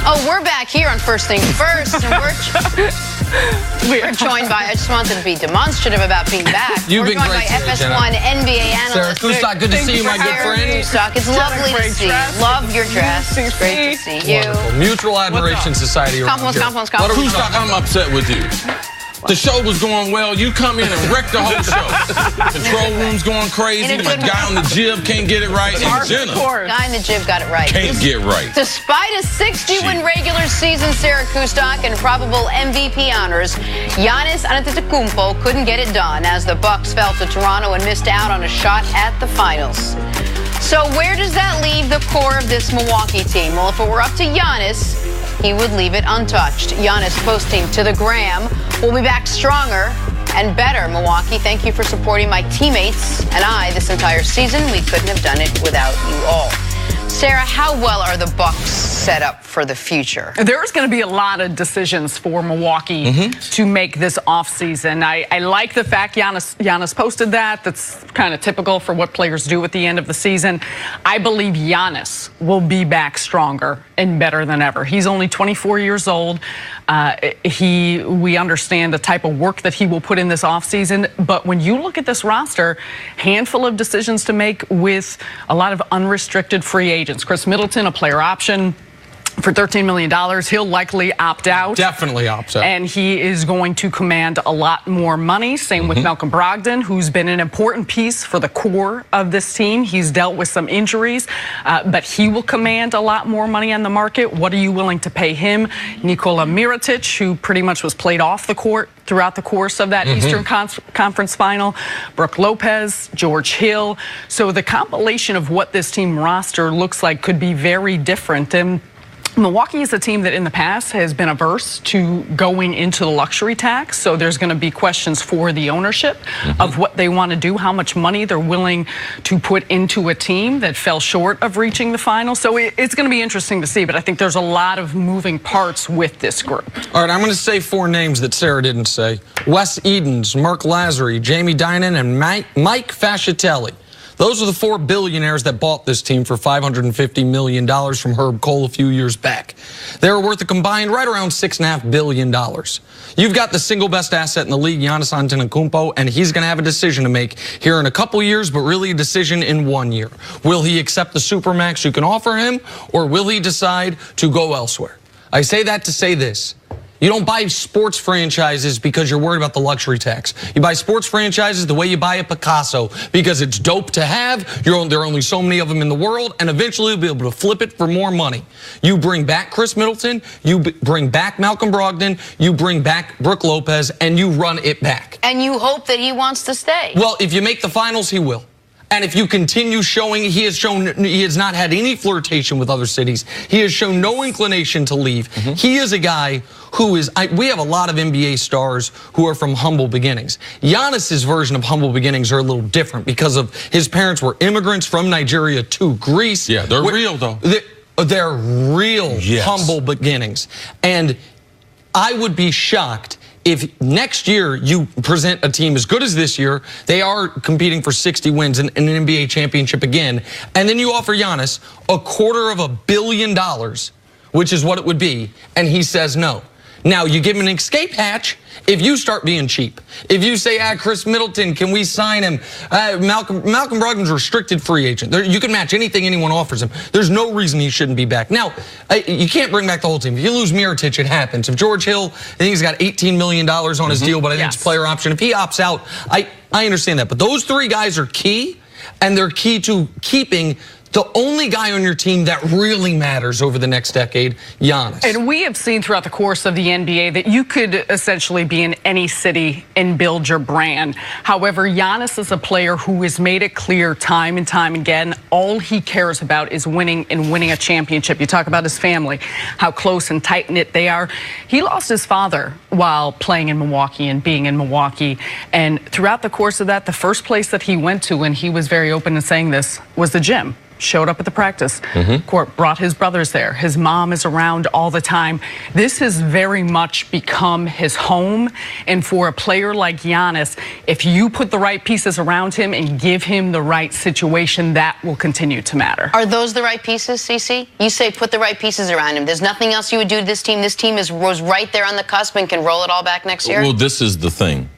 Oh, we're back here on First Things First, and we're joined by, I just wanted to be demonstrative about being back. You've we're been joined great by today, FS1 NBA Sarah analyst. Kustok, good to see you, my good friend. Kustok, it's lovely to see you. Love your dress. It's great to see you. Wonderful. Mutual Admiration Society. Compliments. Kustok, I'm upset with you. The show was going well. You come in and wreck the whole show. Control room's going crazy. My guy on the jib can't get it right. And Jenna, guy in the jib got it right. Can't get right. Despite a 60-win regular season, Sarah Kustok, and probable MVP honors, Giannis Antetokounmpo couldn't get it done as the Bucks fell to Toronto and missed out on a shot at the finals. So where does that leave the core of this Milwaukee team? Well, if it were up to Giannis, he would leave it untouched. Giannis posting to the gram, "We'll be back stronger and better, Milwaukee. Thank you for supporting my teammates and I this entire season. We couldn't have done it without you all." Sarah, how well are the Bucks set up for the future? There's going to be a lot of decisions for Milwaukee to make this offseason. I like the fact Giannis posted that. That's kind of typical for what players do at the end of the season. I believe Giannis will be back stronger and better than ever. He's only 24 years old. We understand the type of work that he will put in this offseason. But when you look at this roster, handful of decisions to make with a lot of unrestricted free agents. Chris Middleton, a player option for $13 million. He'll likely opt out. Definitely opt out. And he is going to command a lot more money. Same with Malcolm Brogdon, who's been an important piece for the core of this team. He's dealt with some injuries, but he will command a lot more money on the market. What are you willing to pay him? Nikola Mirotic, who pretty much was played off the court throughout the course of that Eastern Conference final. Brook Lopez, George Hill. So the compilation of what this team roster looks like could be very different. And Milwaukee is a team that in the past has been averse to going into the luxury tax. So there's going to be questions for the ownership of what they want to do, how much money they're willing to put into a team that fell short of reaching the final. So it's going to be interesting to see. But I think there's a lot of moving parts with this group. All right, I'm going to say 4 names that Sarah didn't say. Wes Edens, Mark Lazary, Jamie Dinan, and Mike Fascitelli. Those are the 4 billionaires that bought this team for $550 million from Herb Cole a few years back. They were worth a combined right around $6.5 billion. You've got the single best asset in the league, Giannis Antetokounmpo, and he's going to have a decision to make here in a couple years, but really a decision in 1 year. Will he accept the supermax you can offer him, or will he decide to go elsewhere? I say that to say this. You don't buy sports franchises because you're worried about the luxury tax. You buy sports franchises the way you buy a Picasso, because it's dope to have. There are only so many of them in the world, and eventually you'll be able to flip it for more money. You bring back Chris Middleton, you bring back Malcolm Brogdon, you bring back Brook Lopez, and you run it back. And you hope that he wants to stay. Well, if you make the finals, he will. And if you continue showing, he has not had any flirtation with other cities. He has shown no inclination to leave. He is a guy who is, we have a lot of NBA stars who are from humble beginnings. Giannis's version of humble beginnings are a little different because of his parents were immigrants from Nigeria to Greece. Yeah, they're real though. They're real humble beginnings. And I would be shocked if next year you present a team as good as this year, they are competing for 60 wins in an NBA championship again, and then you offer Giannis $250 million, which is what it would be, and he says no. Now, you give him an escape hatch if you start being cheap. If you say, Chris Middleton, can we sign him? Malcolm Brogdon's a restricted free agent. You can match anything anyone offers him. There's no reason he shouldn't be back. Now, you can't bring back the whole team. If you lose Mirotic, it happens. If George Hill, I think he's got $18 million on his deal, but I think it's player option. If he opts out, I understand that. But those 3 guys are key, and they're key to keeping the only guy on your team that really matters over the next decade, Giannis. And we have seen throughout the course of the NBA that you could essentially be in any city and build your brand. However, Giannis is a player who has made it clear time and time again, all he cares about is winning and winning a championship. You talk about his family, how close and tight-knit they are. He lost his father while playing in Milwaukee and being in Milwaukee. And throughout the course of that, the first place that he went to, and he was very open in saying this, was the gym. showed up at the practice court, brought his brothers there. His mom is around all the time. This has very much become his home. And for a player like Giannis, if you put the right pieces around him and give him the right situation, that will continue to matter. Are those the right pieces, CeCe? You say put the right pieces around him. There's nothing else you would do to this team. This team was right there on the cusp and can roll it all back next year? Well, this is the thing.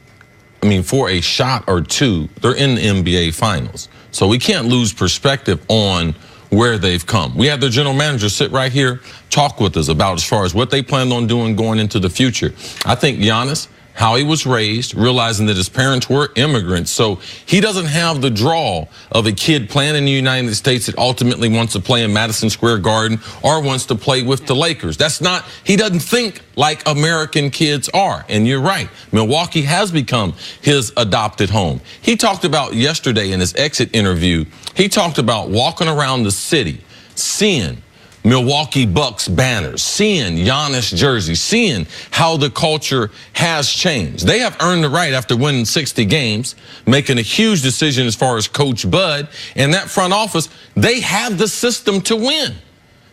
I mean, for a shot or two, they're in the NBA Finals. So we can't lose perspective on where they've come. We had their general manager sit right here, talk with us about as far as what they planned on doing going into the future. I think Giannis, how he was raised, realizing that his parents were immigrants, so he doesn't have the draw of a kid playing in the United States that ultimately wants to play in Madison Square Garden or wants to play with the Lakers. That's not, he doesn't think like American kids are. And you're right, Milwaukee has become his adopted home. He talked about yesterday in his exit interview, he talked about walking around the city, seeing Milwaukee Bucks banners, seeing Giannis jerseys, seeing how the culture has changed. They have earned the right after winning 60 games, making a huge decision as far as Coach Bud and that front office. They have the system to win.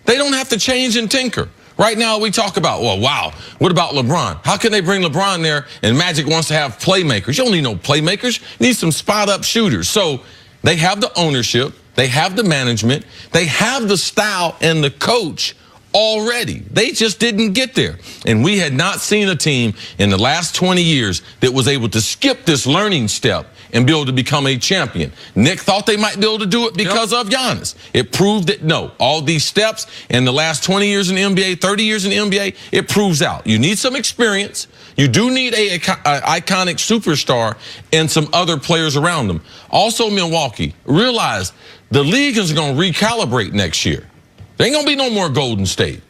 They don't have to change and tinker. Right now we talk about, well, wow, what about LeBron? How can they bring LeBron there and Magic wants to have playmakers? You don't need no playmakers. You need some spot-up shooters. So they have the ownership. They have the management, they have the style and the coach already. They just didn't get there. And we had not seen a team in the last 20 years that was able to skip this learning step and be able to become a champion. Nick thought they might be able to do it because of Giannis. It proved that no, all these steps in the last 20 years in the NBA, 30 years in the NBA, it proves out. You need some experience. You do need a iconic superstar and some other players around them. Also, Milwaukee, realize the league is going to recalibrate next year. There ain't going to be no more Golden State.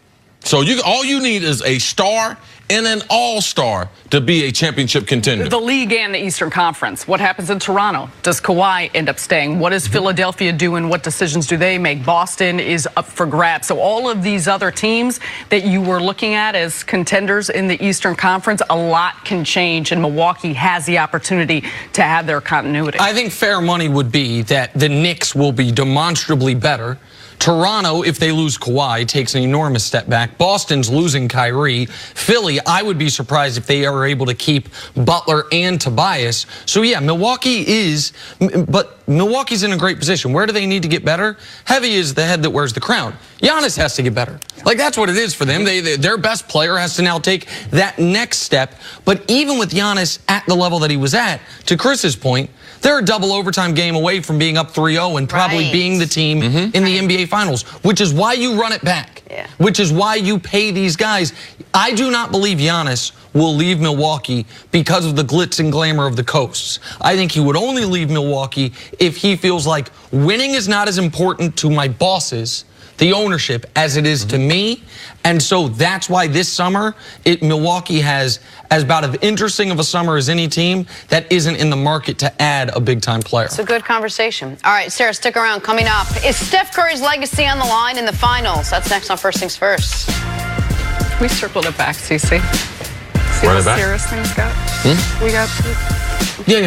So all you need is a star and an all-star to be a championship contender. The league and the Eastern Conference. What happens in Toronto? Does Kawhi end up staying? What does Philadelphia do and what decisions do they make? Boston is up for grabs. So all of these other teams that you were looking at as contenders in the Eastern Conference, a lot can change, and Milwaukee has the opportunity to have their continuity. I think fair money would be that the Knicks will be demonstrably better. Toronto, if they lose Kawhi, takes an enormous step back. Boston's losing Kyrie. Philly, I would be surprised if they are able to keep Butler and Tobias. So, yeah, Milwaukee is, but Milwaukee's in a great position. Where do they need to get better? Heavy is the head that wears the crown. Giannis has to get better. Like, that's what it is for them. Their best player has to now take that next step. But even with Giannis at the level that he was at, to Chris's point, they're a double overtime game away from being up 3-0 and probably being the team in the NBA Finals, which is why you run it back, which is why you pay these guys. I do not believe Giannis will leave Milwaukee because of the glitz and glamour of the coasts. I think he would only leave Milwaukee if he feels like winning is not as important to my bosses, the ownership, as it is to me. And so that's why this summer, Milwaukee has as about as interesting of a summer as any team that isn't in the market to add a big-time player. It's a good conversation. All right, Sarah, stick around. Coming up, is Steph Curry's legacy on the line in the finals? That's next on First Things First. We circled it back, CeCe. See Run what it back? serious things got? We got... Yeah.